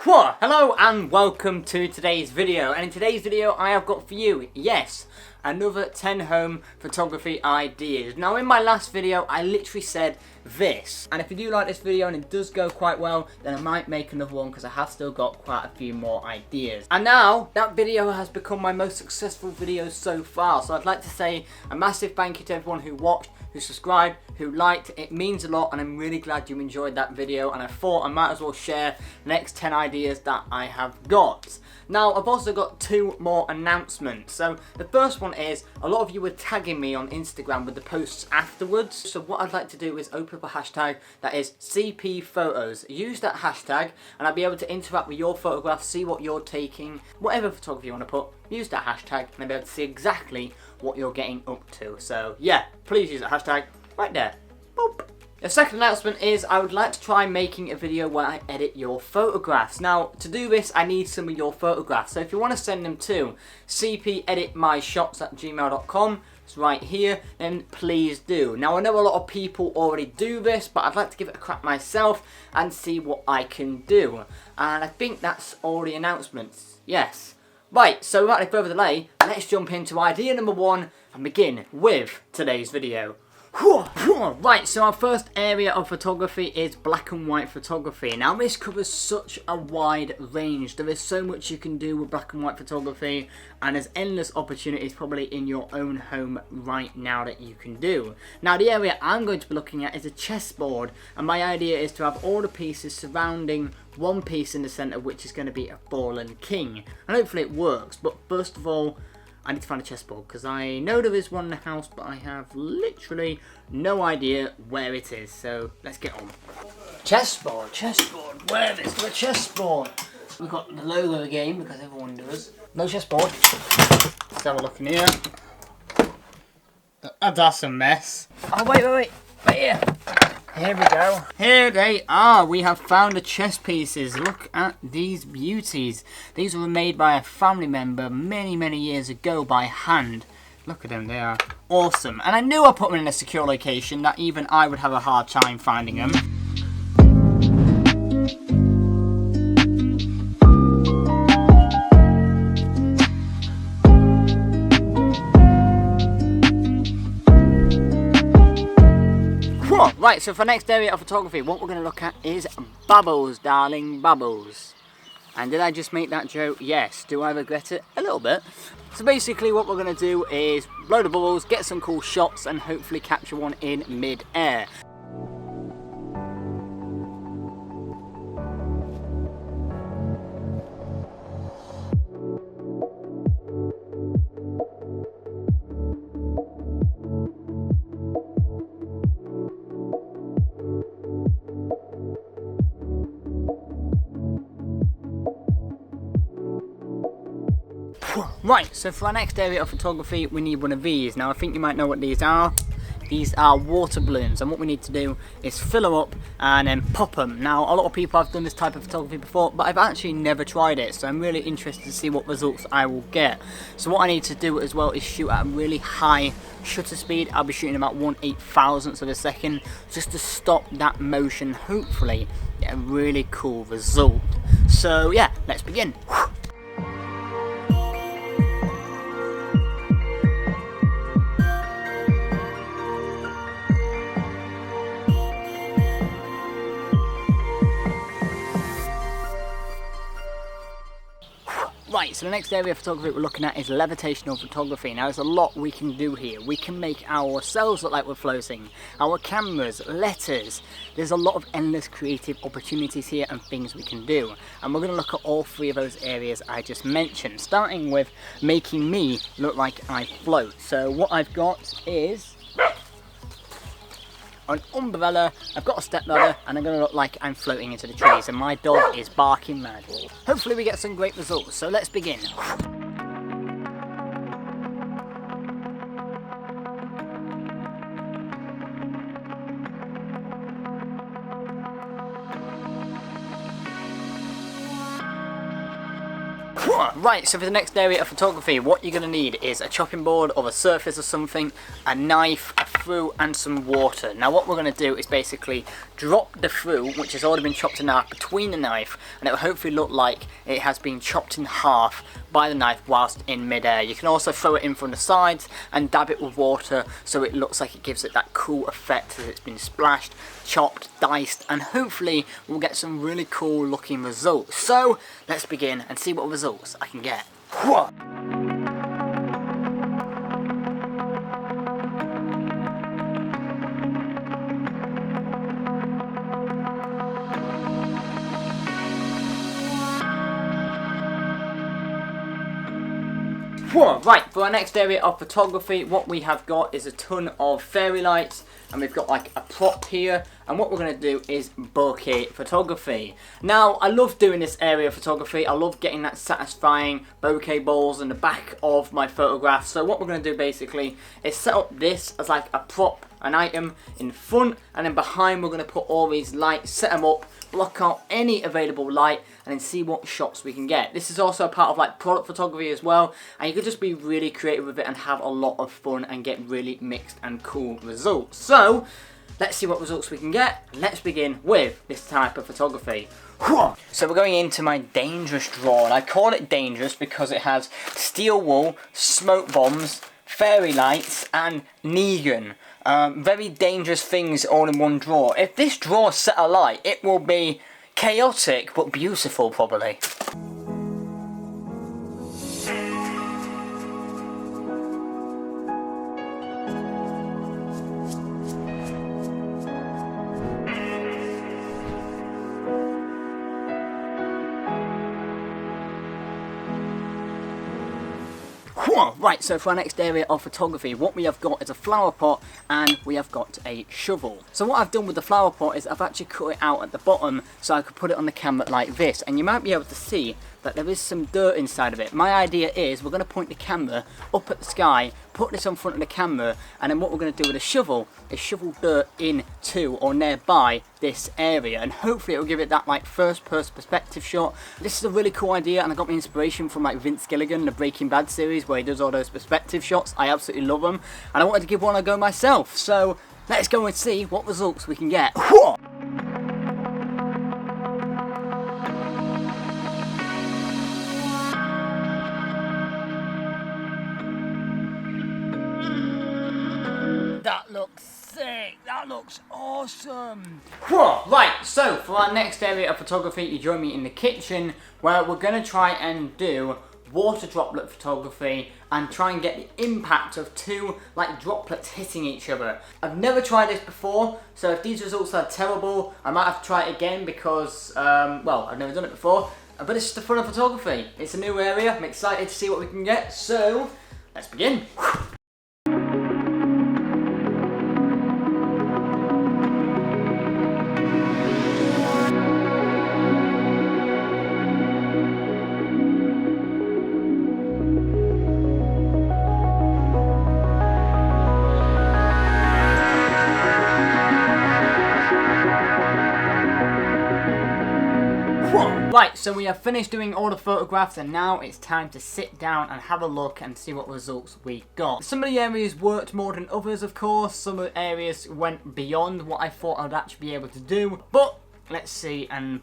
Whoa, hello and welcome to today's video, and in today's video I have got for you, yes, another 10 home photography ideas. Now in my last video I literally said this, and if you do like this video and it does go quite well, then I might make another one because I have still got quite a few more ideas. And now that video has become my most successful video so far, so I'd like to say a massive thank you to everyone who watched, who subscribed, who liked. It means a lot and I'm really glad you enjoyed that video, and I thought I might as well share the next 10 ideas that I have got. Now I've also got two more announcements. So the first one is, a lot of you were tagging me on Instagram with the posts afterwards, so what I'd like to do is open up a hashtag that is cpPhotos. Use that hashtag and I'll be able to interact with your photographs, see what you're taking, whatever photography you want to put, use that hashtag and I'll be able to see exactly what you're getting up to. So yeah, please use that hashtag right there. Boop. The second announcement is I would like to try making a video where I edit your photographs. Now to do this I need some of your photographs, so if you want to send them to cpeditmyshots@gmail.com, it's right here, then please do. Now I know a lot of people already do this, but I'd like to give it a crack myself and see what I can do. And I think that's all the announcements, yes. Right, so without any further delay, let's jump into idea number one and begin with today's video. Right, so our first area of photography is black and white photography. Now this covers such a wide range. There is so much you can do with black and white photography, and there's endless opportunities probably in your own home right now that you can do. Now the area I'm going to be looking at is a chessboard, and my idea is to have all the pieces surrounding one piece in the centre, which is going to be a fallen king. And hopefully it works, but first of all I need to find a chessboard, because I know there is one in the house, but I have literally no idea where it is, so let's get on. Chessboard, where is the chessboard? We've got the logo again, because everyone does. No chessboard. Let's have a look in here. That's a mess. Oh, wait, right here. Here we go. Here they are. We have found the chess pieces. Look at these beauties. These were made by a family member many years ago by hand. Look at them, they are awesome. And I knew I put them in a secure location that even I would have a hard time finding them. Right, so for the next area of photography, what we're going to look at is bubbles, darling, bubbles. And did I just make that joke? Yes. Do I regret it? A little bit. So basically what we're going to do is blow the bubbles, get some cool shots, and hopefully capture one in mid-air. Right, so for our next area of photography we need one of these. Now I think you might know what these are. These are water balloons, and what we need to do is fill them up and then pop them. Now a lot of people have done this type of photography before, but I've actually never tried it, so I'm really interested to see what results I will get. So what I need to do as well is shoot at a really high shutter speed. I'll be shooting about 1/8,000th of a second just to stop that motion, hopefully get a really cool result. So yeah, let's begin. Right, so the next area of photography we're looking at is levitational photography. Now there's a lot we can do here. We can make ourselves look like we're floating, our cameras, letters. There's a lot of endless creative opportunities here and things we can do. And we're going to look at all three of those areas I just mentioned, starting with making me look like I float. So what I've got is an umbrella, I've got a stepladder, and I'm going to look like I'm floating into the trees, and my dog is barking mad. Hopefully we get some great results, so let's begin. Right, so for the next area of photography, what you're going to need is a chopping board or a surface or something, a knife, a fruit and some water. Now what we're going to do is basically drop the fruit, which has already been chopped in half, between the knife, and it will hopefully look like it has been chopped in half by the knife whilst in midair. You can also throw it in from the sides and dab it with water so it looks like it gives it that cool effect as it's been splashed, chopped, diced, and hopefully we'll get some really cool looking results. So let's begin and see what results I can get. Right, for our next area of photography, what we have got is a ton of fairy lights, and we've got like a prop here, and what we're going to do is bokeh photography. Now, I love doing this area of photography. I love getting that satisfying bokeh balls in the back of my photographs. So what we're going to do basically is set up this as like a prop, an item in front, and then behind we're going to put all these lights, set them up, block out any available light, and then see what shots we can get. This is also a part of like product photography as well, and you could just be really creative with it and have a lot of fun and get really mixed and cool results. So let's see what results we can get. Let's begin with this type of photography. So we're going into my dangerous drawer, and I call it dangerous because it has steel wool, smoke bombs, fairy lights and Negan. Very dangerous things all in one drawer. If this drawer set alight, it will be chaotic but beautiful probably. Right, so for our next area of photography, what we have got is a flower pot and we have got a shovel. So what I've done with the flower pot is I've actually cut it out at the bottom so I could put it on the camera like this, and you might be able to see that there is some dirt inside of it. My idea is we're going to point the camera up at the sky, put this on front of the camera, and then what we're going to do with a shovel is shovel dirt into or nearby this area, and hopefully it'll give it that like first person perspective shot. This is a really cool idea, and I got my inspiration from like Vince Gilligan, the Breaking Bad series, where he does all those perspective shots. I absolutely love them, and I wanted to give one a go myself. So let's go and see what results we can get. That looks sick, that looks awesome. Right, so for our next area of photography, you join me in the kitchen where we're going to try and do water droplet photography and try and get the impact of two like droplets hitting each other. I've never tried this before, so if these results are terrible, I might have to try it again because, well, I've never done it before, but it's just the fun of photography. It's a new area, I'm excited to see what we can get, so let's begin. Right, so we have finished doing all the photographs and now it's time to sit down and have a look and see what results we got. Some of the areas worked more than others, of course. Some of the areas went beyond what I thought I'd actually be able to do. But let's see and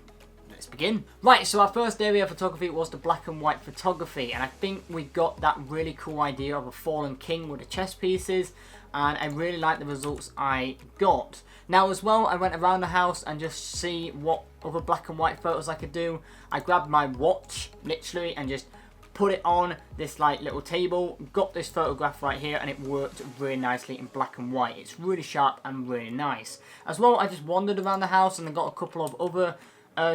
let's begin. Right, so our first area of photography was the black and white photography, and I think we got that really cool idea of a fallen king with the chess pieces, and I really like the results I got. Now as well, I went around the house and just see what other black and white photos I could do. I grabbed my watch, literally, and just put it on this like little table, got this photograph right here, and it worked really nicely in black and white. It's really sharp and really nice. As well, I just wandered around the house and I got a couple of other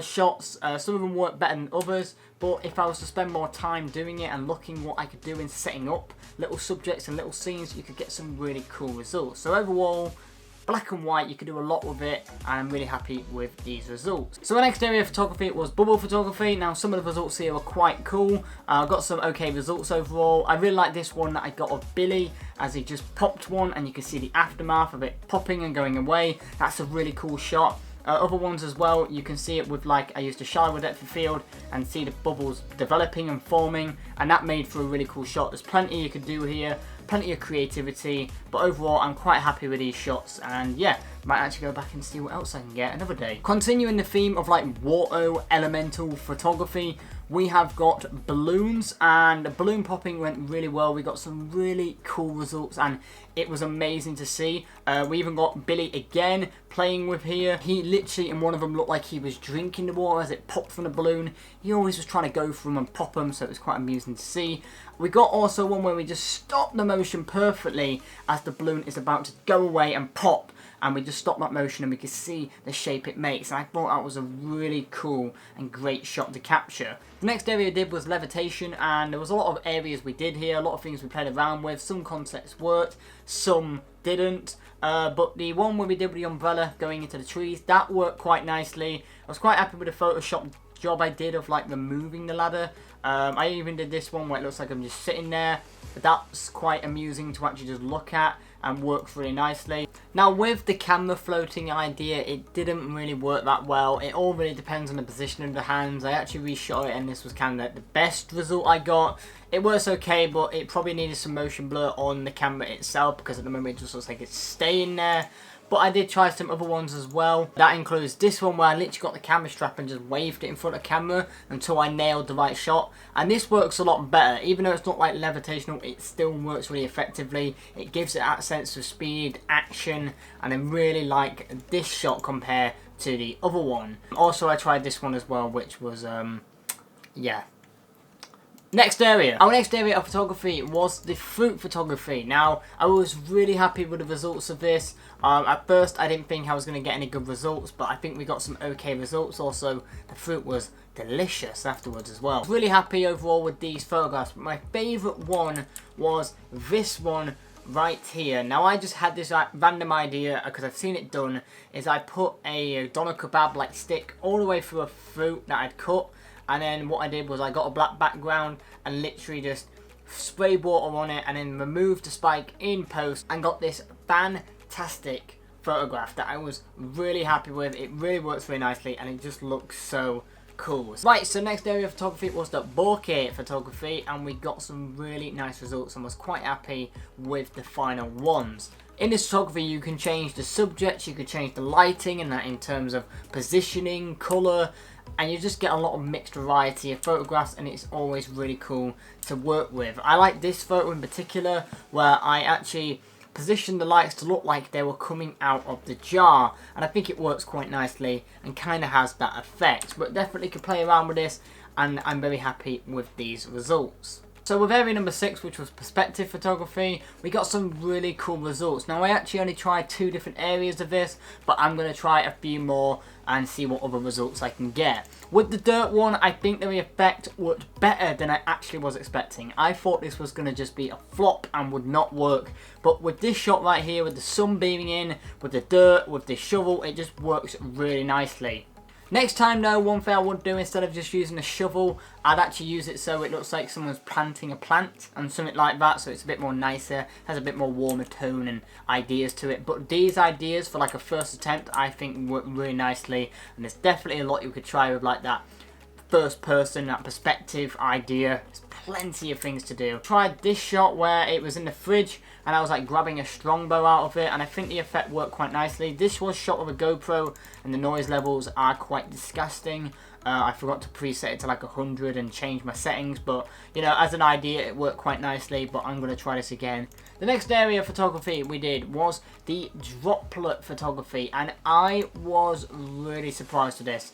shots. Some of them worked better than others, but if I was to spend more time doing it and looking what I could do in setting up little subjects and little scenes, you could get some really cool results. So overall, black and white, you could do a lot with it, and I'm really happy with these results. So the next area of photography was bubble photography. Now some of the results here are quite cool. I got some okay results overall. I really like this one that I got of Billy, as he just popped one and you can see the aftermath of it popping and going away. That's a really cool shot. Other ones as well, you can see it with, like, I used a shallower depth of field and see the bubbles developing and forming, and that made for a really cool shot. There's plenty you could do here, plenty of creativity, but overall I'm quite happy with these shots, and yeah, might actually go back and see what else I can get another day. Continuing the theme of like water elemental photography, we have got balloons, and balloon popping went really well. We got some really cool results and it was amazing to see. We even got Billy again playing with here. He literally, in one of them, looked like he was drinking the water as it popped from the balloon. He always was trying to go for them and pop them, so it was quite amusing to see. We got also one where we just stopped the motion perfectly as the balloon is about to go away and pop, and we just stopped that motion and we could see the shape it makes, and I thought that was a really cool and great shot to capture. The next area I did was levitation, and there was a lot of areas we did here, a lot of things we played around with. Some concepts worked, some didn't, but the one where we did with the umbrella going into the trees, that worked quite nicely. I was quite happy with the Photoshop job I did of like removing the ladder. I even did this one where it looks like I'm just sitting there, but that's quite amusing to actually just look at and works really nicely. Now with the camera floating idea, it didn't really work that well. It all really depends on the position of the hands. I actually reshot it and this was kind of the best result I got. It works okay, but it probably needed some motion blur on the camera itself because at the moment it just looks like it's staying there. But I did try some other ones as well. That includes this one where I literally got the camera strap and just waved it in front of camera until I nailed the right shot. And this works a lot better. Even though it's not like levitational, it still works really effectively. It gives it that sense of speed, action, and I really like this shot compared to the other one. Also, I tried this one as well, which was, yeah. Next area. Our next area of photography was the fruit photography. Now, I was really happy with the results of this. At first, I didn't think I was going to get any good results, but I think we got some okay results. Also, the fruit was delicious afterwards as well. I was really happy overall with these photographs, but my favourite one was this one right here. Now, I just had this random idea, because I've seen it done, is I put a doner kebab like stick all the way through a fruit that I'd cut. And then what I did was I got a black background and literally just sprayed water on it and then removed the spike in post and got this fantastic photograph that I was really happy with. It really works really nicely and it just looks so cool. Right, so next area of photography was the bokeh photography, and we got some really nice results and was quite happy with the final ones. In this photography you can change the subjects, you can change the lighting and that in terms of positioning, colour, and you just get a lot of mixed variety of photographs, and it's always really cool to work with. I like this photo in particular where I actually positioned the lights to look like they were coming out of the jar, and I think it works quite nicely and kind of has that effect. But definitely could play around with this, and I'm very happy with these results. So with area number 6, which was perspective photography, we got some really cool results. Now I actually only tried 2 different areas of this, but I'm going to try a few more and see what other results I can get. With the dirt one, I think the effect worked better than I actually was expecting. I thought this was going to just be a flop and would not work, but with this shot right here, with the sun beaming in, with the dirt, with the shovel, it just works really nicely. Next time though, one thing I would do, instead of just using a shovel, I'd actually use it so it looks like someone's planting a plant and something like that, so it's a bit more nicer, has a bit more warmer tone and ideas to it. But these ideas for like a first attempt I think work really nicely, and there's definitely a lot you could try with like that first person, that perspective idea. There's plenty of things to do. Tried this shot where it was in the fridge and I was like grabbing a strongbow out of it, and I think the effect worked quite nicely. This was shot with a GoPro and the noise levels are quite disgusting. I forgot to preset it to like 100 and change my settings, but you know, as an idea it worked quite nicely, but I'm going to try this again. The next area of photography we did was the droplet photography, and I was really surprised with this.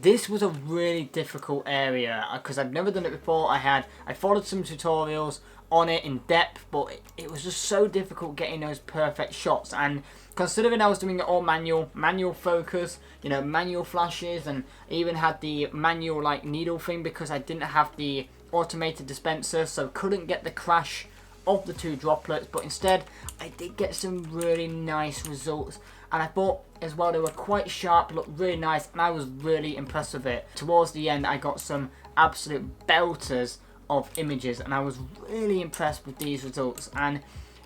This was a really difficult area because I've never done it before. I followed some tutorials on it in depth, but it was just so difficult getting those perfect shots. And considering I was doing it all manual focus, you know, manual flashes, and even had the manual like needle thing because I didn't have the automated dispenser, so couldn't get the crash of the 2 droplets, but instead I did get some really nice results. And I thought as well they were quite sharp, looked really nice, and I was really impressed with it. Towards the end I got some absolute belters of images, and I was really impressed with these results. And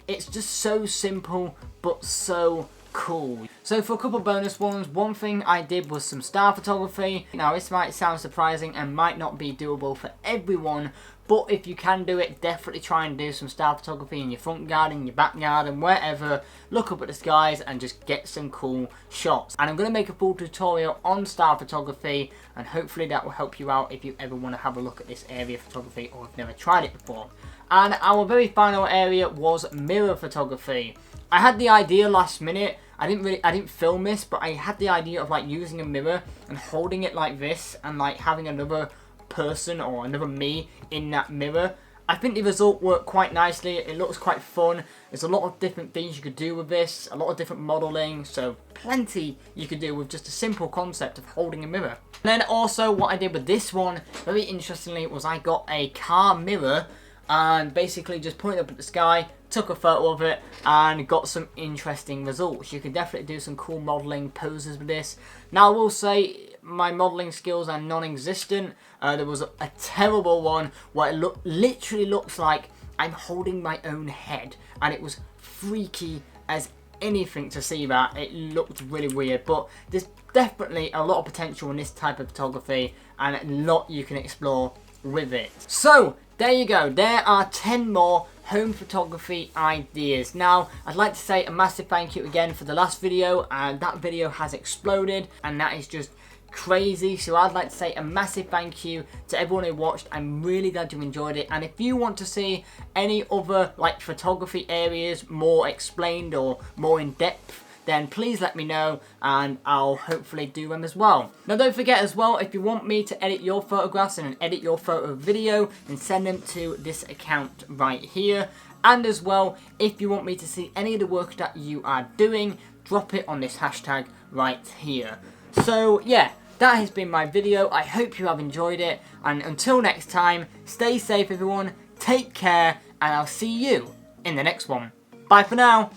it's just so simple but so cool. So for a couple bonus ones, one thing I did was some star photography. Now this might sound surprising and might not be doable for everyone, but if you can do it, definitely try and do some star photography in your front garden, your back garden, wherever. Look up at the skies and just get some cool shots. And I'm going to make a full tutorial on star photography, and hopefully that will help you out if you ever want to have a look at this area of photography or have never tried it before. And our very final area was mirror photography. I had the idea last minute. I didn't film this, but I had the idea of like using a mirror and holding it like this and like having another person or another me in that mirror. I think the result worked quite nicely. It looks quite fun. There's a lot of different things you could do with this, a lot of different modelling, so plenty you could do with just a simple concept of holding a mirror. And then also what I did with this one, very interestingly, was I got a car mirror and basically just pointed up at the sky, took a photo of it, and got some interesting results. You can definitely do some cool modelling poses with this. Now I will say my modelling skills are non-existent. There was a terrible one where it literally looks like I'm holding my own head, and it was freaky as anything to see that. It looked really weird, but there's definitely a lot of potential in this type of photography and a lot you can explore with it. So there you go, there are 10 more home photography ideas. Now I'd like to say a massive thank you again for the last video, and that video has exploded and that is just crazy. So I'd like to say a massive thank you to everyone who watched. I'm really glad you enjoyed it, and if you want to see any other like photography areas more explained or more in depth, then please let me know and I'll hopefully do them as well. Now don't forget as well, if you want me to edit your photographs and edit your photo video, then send them to this account right here. And as well, if you want me to see any of the work that you are doing, drop it on this hashtag right here. So yeah, that has been my video. I hope you have enjoyed it, and until next time, stay safe everyone, take care, and I'll see you in the next one. Bye for now.